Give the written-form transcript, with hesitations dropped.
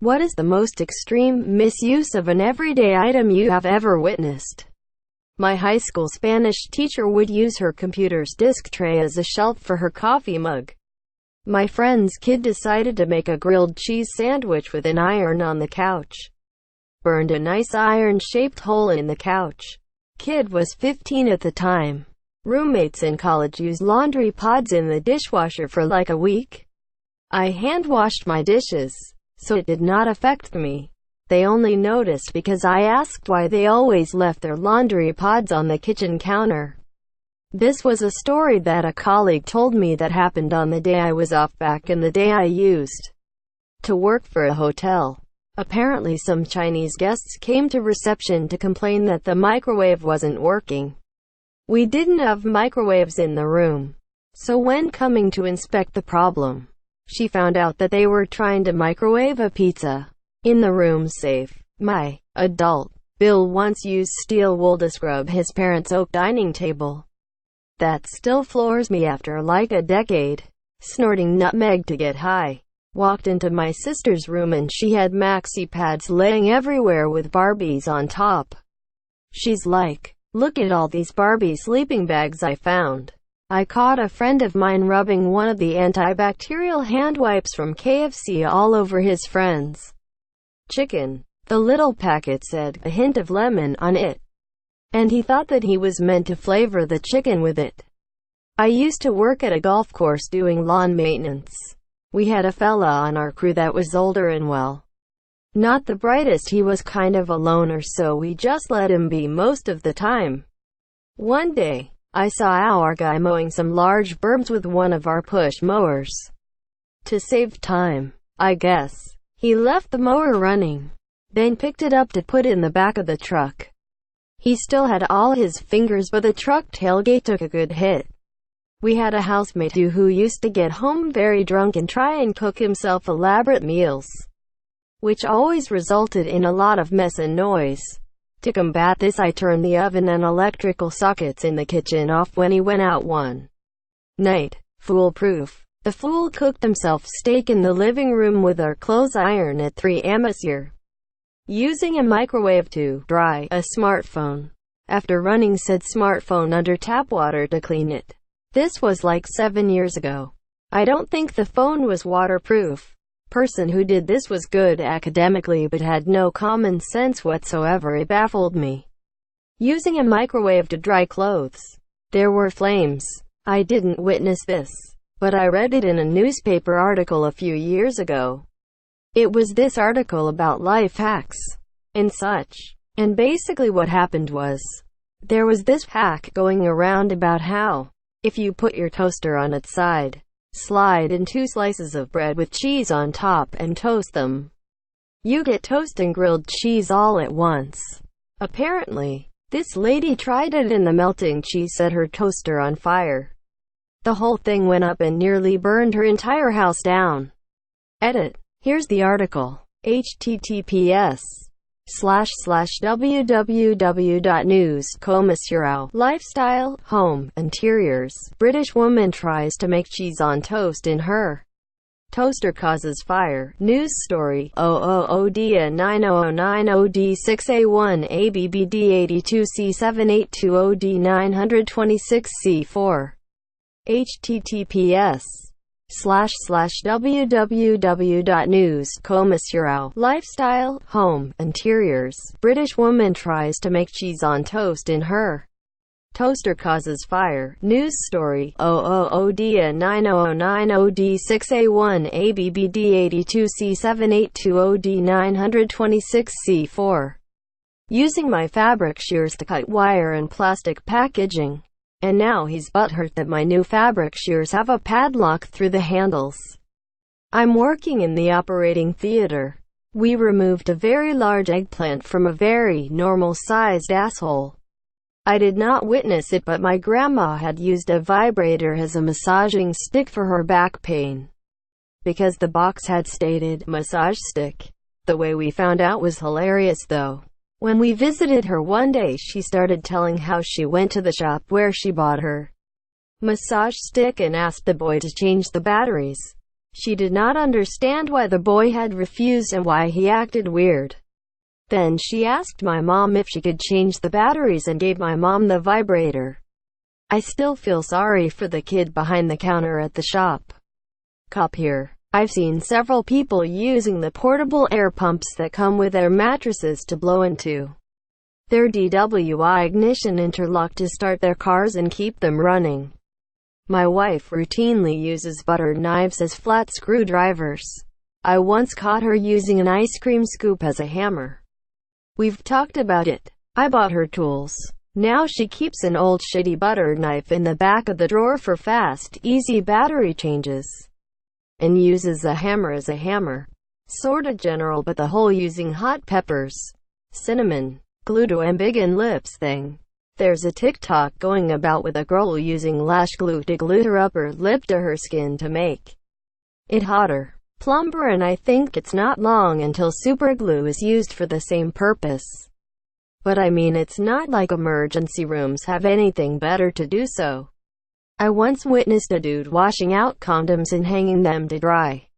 What is the most extreme misuse of an everyday item you have ever witnessed? My high school Spanish teacher would use her computer's disk tray as a shelf for her coffee mug. My friend's kid decided to make a grilled cheese sandwich with an iron on the couch. Burned a nice iron-shaped hole in the couch. Kid was 15 at the time. Roommates in college used laundry pods in the dishwasher for like a week. I hand-washed my dishes, so it did not affect me. They only noticed because I asked why they always left their laundry pods on the kitchen counter. This was a story that a colleague told me that happened on the day I was off back in the day I used to work for a hotel. Apparently some Chinese guests came to reception to complain that the microwave wasn't working. We didn't have microwaves in the room, so when coming to inspect the problem, she found out that they were trying to microwave a pizza in the room safe. My adult Bill once used steel wool to scrub his parents' oak dining table. That still floors me after like a decade. Snorting nutmeg to get high. Walked into my sister's room and she had maxi pads laying everywhere with Barbies on top. She's like, "Look at all these Barbie sleeping bags I found." I caught a friend of mine rubbing one of the antibacterial hand wipes from KFC all over his friend's chicken. The little packet said, "A hint of lemon" on it, and he thought that he was meant to flavor the chicken with it. I used to work at a golf course doing lawn maintenance. We had a fella on our crew that was older and not the brightest. He was kind of a loner, so we just let him be most of the time. One day, I saw our guy mowing some large burbs with one of our push mowers. To save time, I guess, he left the mower running, then picked it up to put in the back of the truck. He still had all his fingers, but the truck tailgate took a good hit. We had a housemate who used to get home very drunk and try and cook himself elaborate meals, which always resulted in a lot of mess and noise. To combat this, I turned the oven and electrical sockets in the kitchen off when he went out one night. Foolproof. The fool cooked himself steak in the living room with our clothes iron at 3 a.m. using a microwave to dry a smartphone, after running said smartphone under tap water to clean it. This was like 7 years ago. I don't think the phone was waterproof. Person who did this was good academically but had no common sense whatsoever. It baffled me. Using a microwave to dry clothes. There were flames. I didn't witness this, but I read it in a newspaper article a few years ago. It was this article about life hacks and such. And basically what happened was, there was this hack going around about how, if you put your toaster on its side, slide in 2 slices of bread with cheese on top and toast them, you get toast and grilled cheese all at once. Apparently, this lady tried it and the melting cheese set her toaster on fire. The whole thing went up and nearly burned her entire house down. Edit. Here's the article. https://www.news.com/. Lifestyle, home, interiors. British woman tries to make cheese on toast in her toaster causes fire. News story. 0009009OD6A1ABBD82C7820D926C4. https://www.news.com/. Lifestyle, home, interiors. British woman tries to make cheese on toast in her toaster causes fire. News story. 0009009OD6A1ABBD82C7820D926C4. Using my fabric shears to cut wire and plastic packaging. And now he's butthurt that my new fabric shears have a padlock through the handles. I'm working in the operating theater. We removed a very large eggplant from a very normal-sized asshole. I did not witness it, but my grandma had used a vibrator as a massaging stick for her back pain, because the box had stated, "massage stick." The way we found out was hilarious though. When we visited her one day, she started telling how she went to the shop where she bought her massage stick and asked the boy to change the batteries. She did not understand why the boy had refused and why he acted weird. Then she asked my mom if she could change the batteries and gave my mom the vibrator. I still feel sorry for the kid behind the counter at the shop. Cop here. I've seen several people using the portable air pumps that come with their mattresses to blow into their DWI ignition interlock to start their cars and keep them running. My wife routinely uses butter knives as flat screwdrivers. I once caught her using an ice cream scoop as a hammer. We've talked about it. I bought her tools. Now she keeps an old shitty butter knife in the back of the drawer for fast, easy battery changes. And uses a hammer as a hammer. Sorta general, but the whole using hot peppers, cinnamon, glue to embiggen lips thing. There's a TikTok going about with a girl using lash glue to glue her upper lip to her skin to make it hotter. Plumber, and I think it's not long until super glue is used for the same purpose. But I mean, it's not like emergency rooms have anything better to do so. I once witnessed a dude washing out condoms and hanging them to dry.